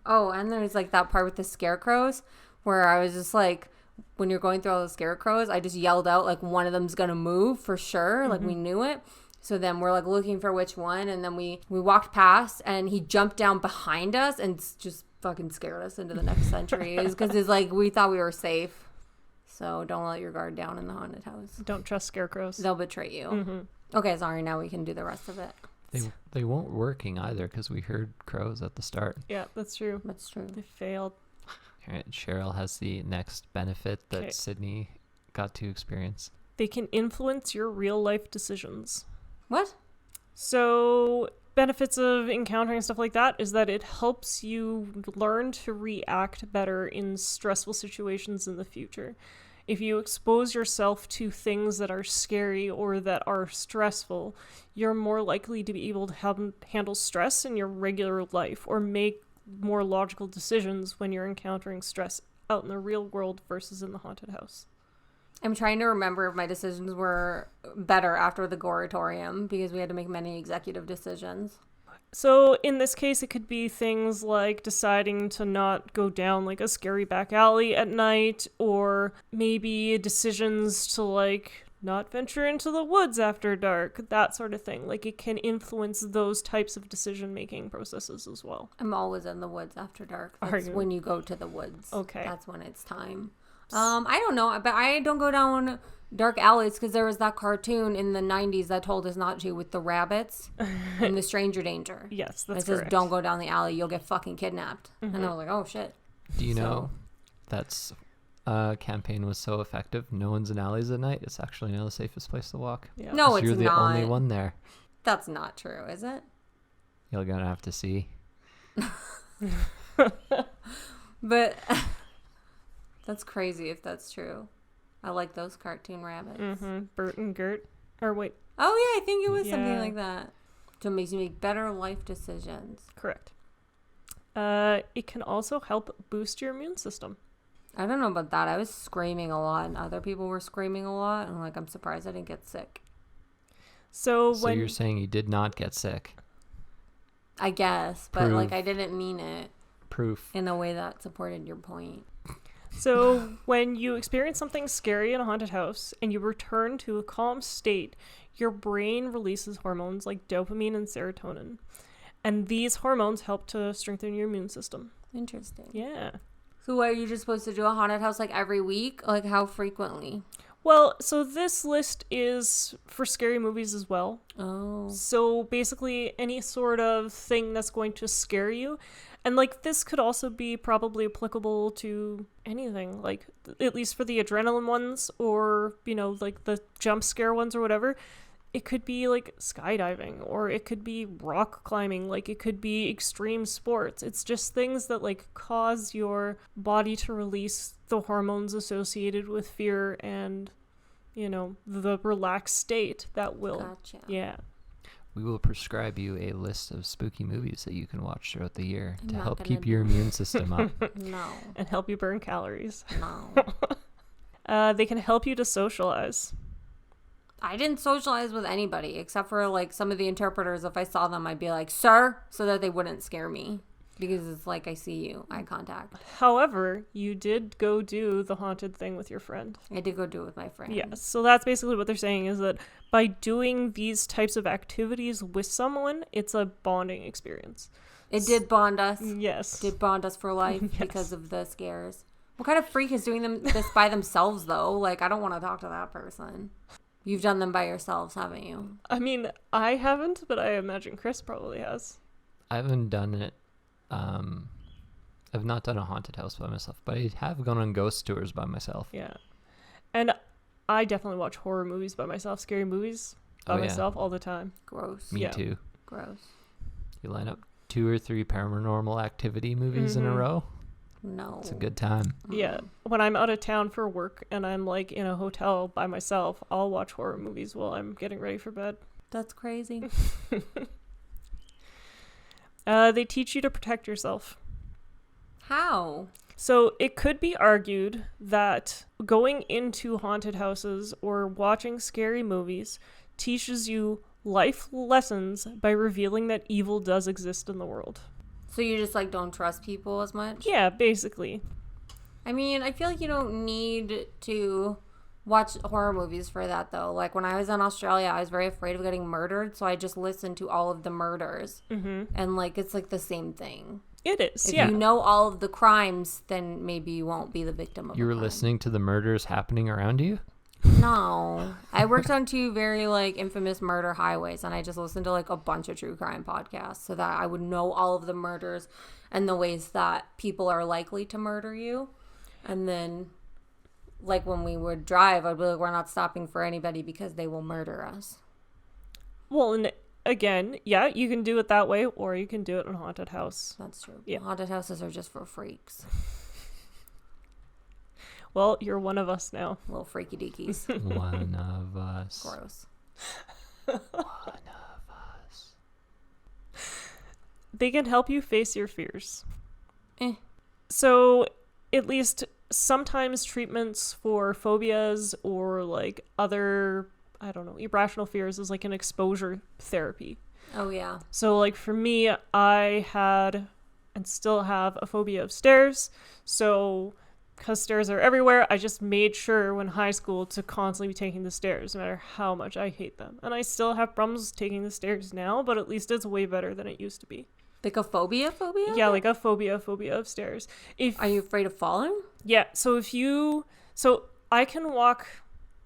S3: Oh, and there's like that part with the scarecrows where I was just like, when you're going through all the scarecrows, I just yelled out like one of them's gonna move for sure. Like we knew it. So then we're like looking for which one, and then we walked past and he jumped down behind us and just fucking scared us into the next century. Because it's like we thought we were safe. So don't let your guard down in the haunted house.
S2: Don't trust scarecrows.
S3: They'll betray you.
S2: Mm-hmm.
S3: Okay, sorry. Now we can do the rest of it.
S1: They weren't working either because we heard crows at the start.
S2: Yeah, that's true.
S3: That's true.
S2: They failed.
S1: All right, Cheryl has the next benefit that
S2: Okay.
S1: Sydney got to experience.
S2: They can influence your real life decisions.
S3: What?
S2: So benefits of encountering stuff like that is that it helps you learn to react better in stressful situations in the future. If you expose yourself to things that are scary or that are stressful, you're more likely to be able to handle stress in your regular life or make more logical decisions when you're encountering stress out in the real world versus in the haunted house.
S3: I'm trying to remember if my decisions were better after the Goratorium because we had to make many executive decisions.
S2: So in this case, it could be things like deciding to not go down like a scary back alley at night, or maybe decisions to like not venture into the woods after dark, that sort of thing. Like it can influence those types of decision-making processes as well.
S3: I'm always in the woods after dark.
S2: Are
S3: That's
S2: you?
S3: when you go to the woods.
S2: Okay.
S3: That's when it's time. I don't know, but I don't go down dark alleys because there was that cartoon in the 90s that told us not to with the rabbits and the stranger danger.
S2: Yes, that's
S3: it says
S2: correct.
S3: don't go down the alley, you'll get fucking kidnapped. And I was like, oh shit.
S1: Do you know that's campaign was so effective? No one's in alleys at night. It's actually now the safest place to walk.
S2: Yeah.
S3: No,
S1: 'Cause
S3: it's
S1: you're the
S3: not.
S1: only one there.
S3: That's not true, is it?
S1: You're gonna have to see.
S3: But that's crazy if that's true. I like those cartoon rabbits.
S2: Bert and Gert. Or wait,
S3: Oh yeah, I think it was something
S2: Yeah.
S3: like that. So it makes you make better life decisions.
S2: correct. It can also help boost your immune system.
S3: I don't know about that. I was screaming a lot and other people were screaming a lot, and like I'm surprised I didn't get sick.
S2: So
S1: So
S2: when
S1: you're saying you did not get sick?
S3: I guess, but like
S1: Proof.
S3: I didn't mean it
S1: Proof.
S3: in a way that supported your point.
S2: So when you experience something scary in a haunted house and you return to a calm state, your brain releases hormones like dopamine and serotonin. And these hormones help to strengthen your immune system.
S3: Interesting.
S2: Yeah.
S3: So what, are you just supposed to do a haunted house like every week? Like how frequently?
S2: Well, so this list is for scary movies as well.
S3: Oh.
S2: So basically any sort of thing that's going to scare you. And like this could also be probably applicable to anything, like at least for the adrenaline ones or, you know, like the jump scare ones or whatever. It could be like skydiving or it could be rock climbing, like it could be extreme sports. It's just things that like cause your body to release the hormones associated with fear and, you know, the relaxed state that will.
S3: Gotcha.
S2: Yeah.
S1: We will prescribe you a list of spooky movies that you can watch throughout the year
S3: I'm
S1: to
S3: not
S1: help
S3: gonna
S1: keep
S3: do
S1: your immune system up.
S3: No.
S2: And help you burn calories.
S3: No.
S2: They can help you to socialize.
S3: I didn't socialize with anybody except for like some of the interpreters. If I saw them, I'd be like, sir, so that they wouldn't scare me. Because it's like, I see you, eye contact.
S2: However, you did go do the haunted thing with your friend.
S3: I did go do it with my friend.
S2: Yes. So that's basically what they're saying is that by doing these types of activities with someone, it's a bonding experience.
S3: It did bond us.
S2: Yes.
S3: Did bond us for life
S2: Yes.
S3: because of the scares. What kind of freak is doing this by themselves, though? Like, I don't want to talk to that person. You've done them by yourselves, haven't you?
S2: I mean, I haven't, but I imagine Chris probably has.
S1: I haven't done it. I've not done a haunted house by myself, but I have gone on ghost tours by myself.
S2: Yeah. And I definitely watch horror movies by myself, scary movies by
S1: Oh, yeah.
S2: myself all the time.
S3: Gross.
S1: Me
S2: Yeah.
S1: too.
S3: Gross.
S1: You line up 2 or 3 paranormal activity movies in a row.
S3: No.
S1: It's a good time.
S2: Yeah. When I'm out of town for work and I'm like in a hotel by myself, I'll watch horror movies while I'm getting ready for bed.
S3: That's crazy.
S2: They teach you to protect yourself.
S3: How?
S2: So it could be argued that going into haunted houses or watching scary movies teaches you life lessons by revealing that evil does exist in the world.
S3: So you just, like, don't trust people as much?
S2: Yeah, basically.
S3: I mean, I feel like you don't need to watch horror movies for that, though. Like, when I was in Australia, I was very afraid of getting murdered, so I just listened to all of the murders.
S2: Mm-hmm.
S3: And, like, it's, like, the same thing.
S2: It is,
S3: If
S2: yeah.
S3: you know all of the crimes, then maybe you won't be the victim of
S1: You
S3: a
S1: were
S3: crime.
S1: listening to the murders happening around you?
S3: No. I worked on 2 very, like, infamous murder highways, and I just listened to, like, a bunch of true crime podcasts so that I would know all of the murders and the ways that people are likely to murder you. And then, like, when we would drive, I'd be like, we're not stopping for anybody because they will murder us.
S2: Well, and again, yeah, you can do it that way, or you can do it in a haunted house.
S3: That's true.
S2: Yeah.
S3: Haunted houses are just for freaks.
S2: Well, you're one of us now.
S3: Little freaky deakies.
S1: One of us.
S3: Gross.
S1: One of us.
S2: They can help you face your fears.
S3: Eh.
S2: So, at least sometimes treatments for phobias or like other, I don't know, irrational fears is like an exposure therapy.
S3: Oh, yeah.
S2: So, like for me, I had and still have a phobia of stairs. So, because stairs are everywhere, I just made sure when high school to constantly be taking the stairs, no matter how much I hate them. And I still have problems taking the stairs now, but at least it's way better than it used to be.
S3: Like a phobia?
S2: Yeah, like a phobia of stairs.
S3: Are you afraid of falling?
S2: Yeah, so I can walk,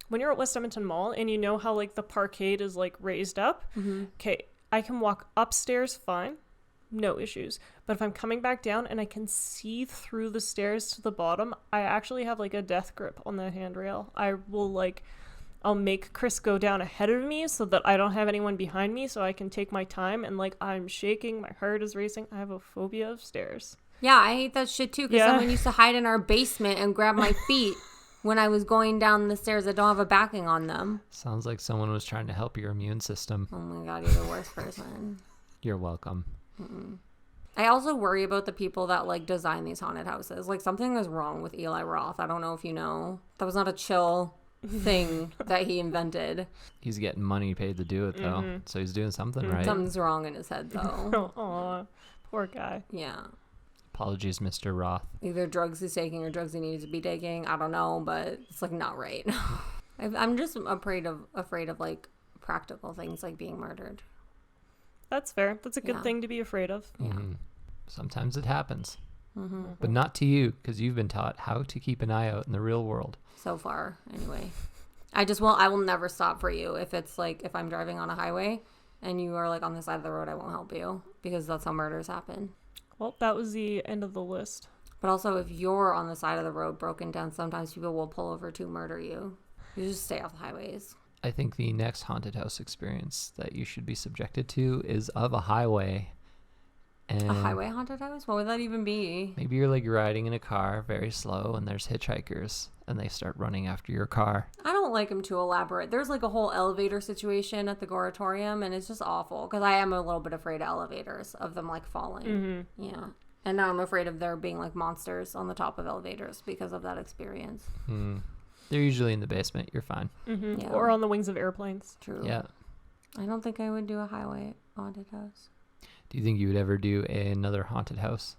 S2: when you're at West Edmonton Mall and you know how like the parkade is like raised up, okay, I can walk upstairs fine, no issues. But if I'm coming back down and I can see through the stairs to the bottom, I actually have like a death grip on the handrail. I'll make Chris go down ahead of me so that I don't have anyone behind me, so I can take my time, and like I'm shaking, my heart is racing. I have a phobia of stairs.
S3: Yeah, I hate that shit too, because someone used to hide in our basement and grab my feet when I was going down the stairs that don't have a backing on them.
S1: Sounds like someone was trying to help your immune system.
S3: Oh my god, you're the worst person.
S1: You're welcome.
S3: I also worry about the people that like design these haunted houses. Like something is wrong with Eli Roth. I don't know if you know. That was not a chill thing that he invented.
S1: He's getting money paid to do it though, so he's doing something right.
S3: Something's wrong in his head though.
S2: Aw, poor guy.
S3: Yeah.
S1: Apologies, Mr. Roth.
S3: Either drugs he's taking or drugs he needs to be taking. I don't know, but it's like not right. I'm just afraid of like practical things like being murdered.
S2: That's fair. That's a good thing to be afraid of.
S3: Yeah.
S1: Sometimes it happens, but not to you, because you've been taught how to keep an eye out in the real world.
S3: So far, anyway. I will never stop for you. If it's like, if I'm driving on a highway and you are like on the side of the road, I won't help you, because that's how murders happen.
S2: Well, that was the end of the list.
S3: But also, if you're on the side of the road broken down, sometimes people will pull over to murder you. You just stay off the highways.
S1: I think the next haunted house experience that you should be subjected to is of a highway. And
S3: A highway haunted house? What would that even be?
S1: maybe you're like riding in a car very slow and there's hitchhikers and they start running after your car.
S3: I don't like them too elaborate. There's like a whole elevator situation at the Goratorium, and it's just awful, because I am a little bit afraid of elevators, of them like falling. Yeah. And now I'm afraid of there being like monsters on the top of elevators because of that experience.
S1: They're usually in the basement. You're fine.
S3: Yeah.
S2: Or on the wings of airplanes.
S3: True.
S1: Yeah.
S3: I don't think I would do a highway haunted house.
S1: Do you think you would ever do another haunted house?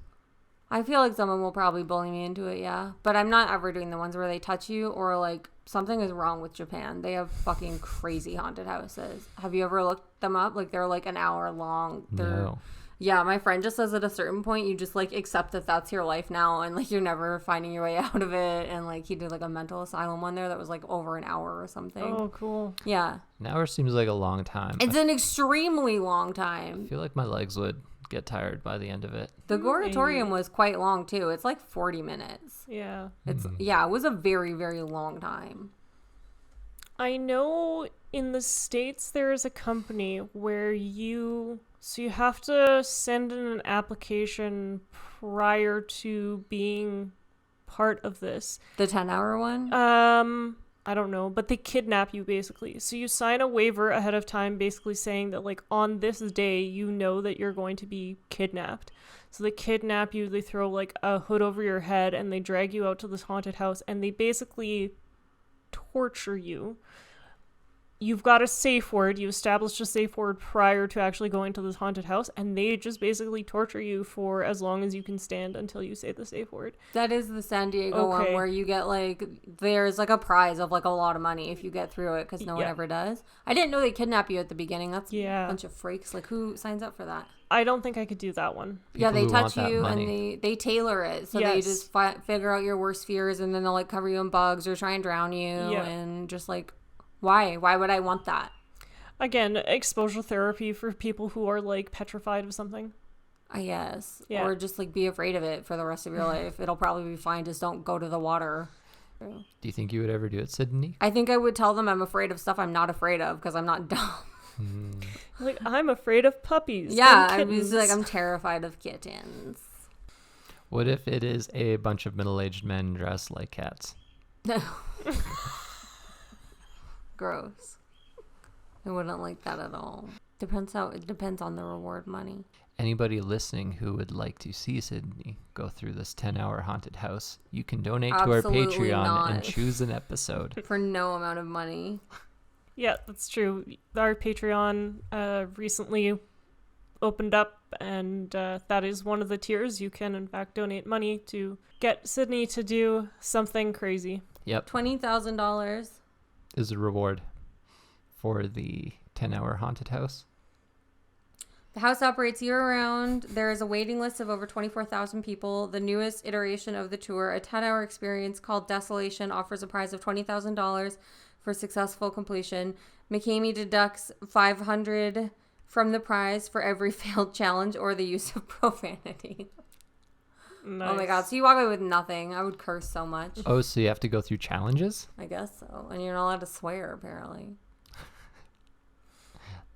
S3: I feel like someone will probably bully me into it, yeah. But I'm not ever doing the ones where they touch you, or like something is wrong with Japan. They have fucking crazy haunted houses. Have you ever looked them up? Like they're like an hour long.
S1: No.
S3: Yeah, my friend just says at a certain point you just like accept that that's your life now, and like you're never finding your way out of it. And like he did like a mental asylum one there that was like over an hour or something.
S2: Oh, cool.
S3: Yeah.
S1: An hour seems like a long time.
S3: It's an extremely long
S1: I
S3: time.
S1: feel like my legs would get tired by the end of it.
S3: The Goratorium was quite long too. It's like 40 minutes.
S2: Yeah.
S3: Yeah, it was a very, very long time.
S2: I know in the States there is a company where you have to send in an application prior to being part of this.
S3: The 10-hour one?
S2: I don't know, but they kidnap you basically. So you sign a waiver ahead of time basically saying that like on this day you know that you're going to be kidnapped. So they kidnap you, they throw like a hood over your head, and they drag you out to this haunted house, and they basically torture you. You've got a safe word. You established a safe word prior to actually going to this haunted house, and they just basically torture you for as long as you can stand until you say the safe word.
S3: That is the San Diego one where you get like, there's like a prize of like a lot of money if you get through it, because no one ever does. I didn't know they kidnap you at the beginning. That's a bunch of freaks. Like, who signs up for that?
S2: I don't think I could do that one.
S1: People
S3: they
S1: who
S3: touch
S1: want that
S3: you
S1: money.
S3: and they tailor it. So they just figure out your worst fears, and then they'll like cover you in bugs or try and drown you. And just like, why would I want that?
S2: Again, exposure therapy for people who are like petrified of something.
S3: I guess.
S2: Yeah.
S3: Or just like be afraid of it for the rest of your life. It'll probably be fine. Just don't go to the water.
S1: Do you think you would ever do it, Sydney?
S3: I think I would tell them I'm afraid of stuff I'm not afraid of, because I'm not dumb.
S2: Like, I'm afraid of puppies.
S3: Yeah,
S2: and
S3: I was
S2: kittens.
S3: like, I'm terrified of kittens.
S1: What if it is a bunch of middle-aged men dressed like cats?
S3: Gross. I wouldn't like that at all. It depends on the reward money.
S1: Anybody listening who would like to see Sydney go through this 10-hour haunted house, you can donate to our
S3: Absolutely
S1: Patreon
S3: not.
S1: and choose an episode.
S3: For no amount of money.
S2: Yeah, that's true. Our Patreon recently opened up, and that is one of the tiers. You can, in fact, donate money to get Sydney to do something crazy.
S1: Yep,
S3: $20,000.
S1: is a reward for the 10-hour haunted house.
S3: The house operates year-round. There is a waiting list of over 24,000 people. The newest iteration of the tour, a 10-hour experience called Desolation, offers a prize of $20,000 for successful completion. McCamey deducts $500 from the prize for every failed challenge or the use of profanity.
S2: Nice.
S3: Oh my god, so you walk away with nothing. I would curse so much.
S1: Oh, so you have to go through challenges?
S3: I guess so. And you're not allowed to swear, apparently.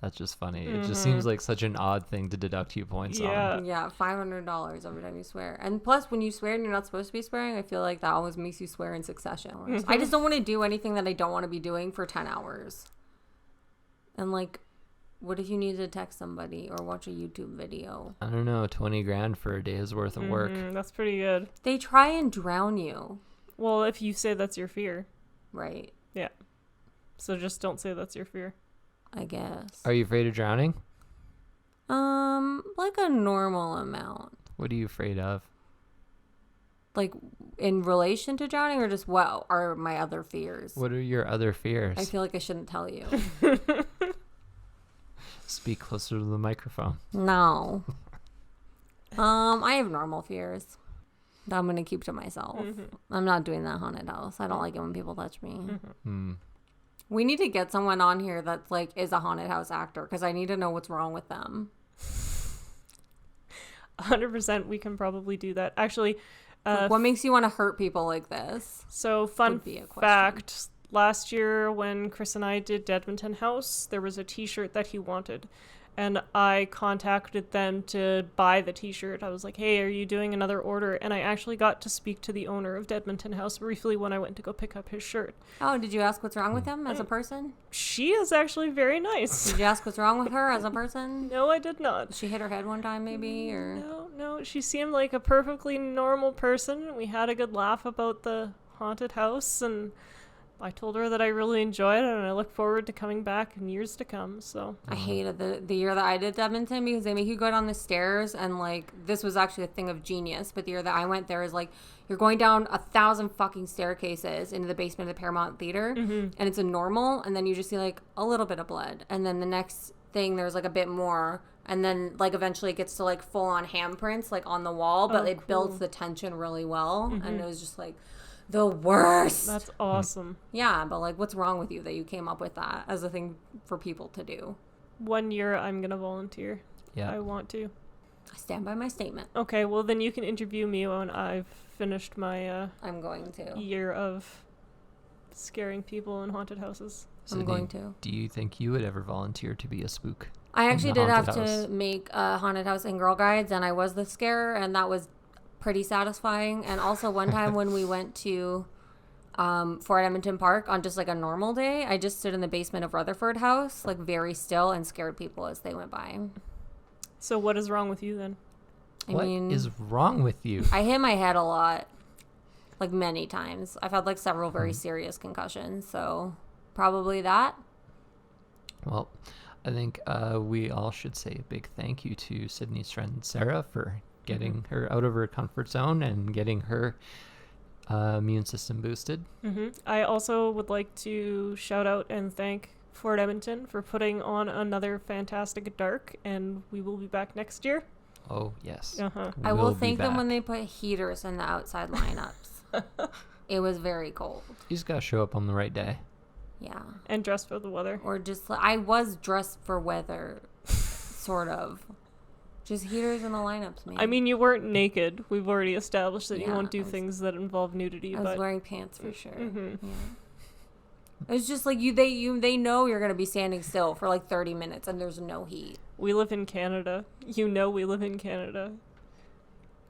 S1: That's just funny. It just seems like such an odd thing to deduct 2 points on.
S3: Yeah, $500 every time you swear. And plus, when you swear and you're not supposed to be swearing, I feel like that always makes you swear in succession. Whereas I just don't want to do anything that I don't want to be doing for 10 hours. And like, what if you need to text somebody or watch a YouTube video?
S1: I don't know, 20 grand for a day's worth of work.
S2: That's pretty good.
S3: They try and drown you.
S2: Well, if you say that's your fear.
S3: Right,
S2: Yeah. So just don't say that's your fear.
S3: I guess.
S1: Are you afraid of drowning?
S3: Like a normal amount.
S1: What are you afraid of?
S3: Like, in relation to drowning, or just what are my other fears?
S1: What are your other fears?
S3: I feel like I shouldn't tell you.
S1: Speak closer to the microphone.
S3: No. I have normal fears that I'm going to keep to myself. I'm not doing that haunted house. I don't like it when people touch me. We need to get someone on here that's like is a haunted house actor because I need to know what's wrong with them.
S2: 100% we can probably do that. Actually,
S3: Like, what makes you want to hurt people like this?
S2: so fun
S3: Would be a question.
S2: fact, last year when Chris and I did Edmonton House, there was a t-shirt that he wanted. And I contacted them to buy the t-shirt. I was like, hey, are you doing another order? And I actually got to speak to the owner of Edmonton House briefly when I went to go pick up his shirt.
S3: Oh, did you ask what's wrong with him as a person?
S2: She is actually very nice.
S3: Did you ask what's wrong with her as a person?
S2: No, I did not.
S3: She hit her head one time maybe, or...
S2: No, she seemed like a perfectly normal person. We had a good laugh about the haunted house, and I told her that I really enjoyed it, and I look forward to coming back in years to come, so.
S3: I hated the year that I did Edmonton because they make you go down the stairs, and like this was actually a thing of genius, but the year that I went there is like you're going down 1,000 fucking staircases into the basement of the Paramount Theater, and it's a normal, and then you just see like a little bit of blood, and then the next thing there's like a bit more, and then like eventually it gets to like full on handprints like on the wall, but it builds the tension really well, and it was just like the worst.
S2: That's awesome.
S3: Yeah, but like what's wrong with you that you came up with that as a thing for people to do?
S2: 1 year I'm gonna volunteer.
S1: Yeah.
S2: I want to.
S3: I stand by my statement.
S2: Okay, well then you can interview me when I've finished my
S3: I'm going to.
S2: year of scaring people in haunted houses.
S3: I'm going to.
S1: Do you think you would ever volunteer to be a spook?
S3: I actually
S1: the
S3: did have
S1: haunted house?
S3: to make haunted house and girl guides, and I was the scarer, and that was pretty satisfying. And also one time when we went to Fort Edmonton Park on just like a normal day, I just stood in the basement of Rutherford House, like very still, and scared people as they went by.
S2: So what is wrong with you then?
S1: What is wrong with you?
S3: I hit my head a lot, like many times. I've had like several very serious concussions, so probably that.
S1: Well, I think we all should say a big thank you to Sydney's friend Sarah for getting her out of her comfort zone and getting her immune system boosted.
S2: I also would like to shout out and thank Fort Edmonton for putting on another fantastic dark, and we will be back next year.
S1: Oh, yes.
S3: I will
S1: We'll be
S3: thank them
S1: back.
S3: when they put heaters in the outside lineups. It was very cold.
S1: You just gotta show up on the right day.
S3: Yeah.
S2: And dress for the weather.
S3: Or just, I was dressed for weather, sort of. Just heaters in the lineups, man.
S2: I mean, you weren't naked. We've already established that you
S3: Yeah,
S2: won't do
S3: I was-
S2: things that involve nudity.
S3: I was
S2: but
S3: wearing pants for sure. Yeah. It's just like they know you're gonna be standing still for like 30 minutes and there's no heat.
S2: We live in Canada. You know we live in Canada.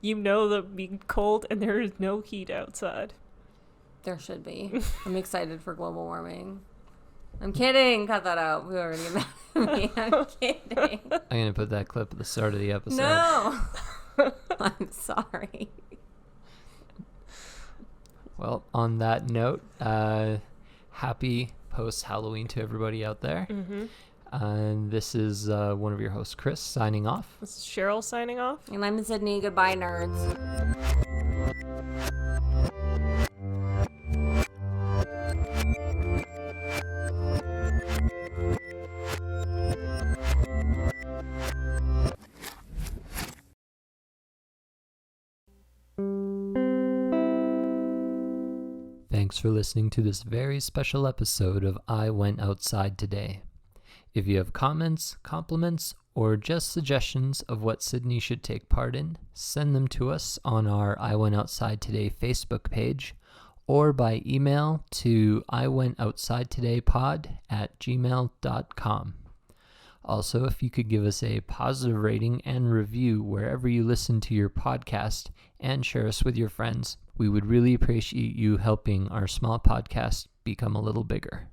S2: You know that we cold and there is no heat outside.
S3: There should be. I'm excited for global warming. I'm kidding. Cut that out. We already met me. I'm kidding.
S1: I'm going to put that clip at the start of the episode.
S3: No. I'm sorry.
S1: Well, on that note, happy post-Halloween to everybody out there.
S2: Mm-hmm.
S1: And this is one of your hosts, Chris, signing off.
S2: This is Sheryl signing off.
S3: And I'm Sydney. Goodbye, nerds.
S1: Thanks for listening to this very special episode of I Went Outside Today. If you have comments, compliments, or just suggestions of what Sydney should take part in, send them to us on our I Went Outside Today Facebook page or by email to iwentoutsidetodaypod@gmail.com. Also, if you could give us a positive rating and review wherever you listen to your podcast and share us with your friends, we would really appreciate you helping our small podcast become a little bigger.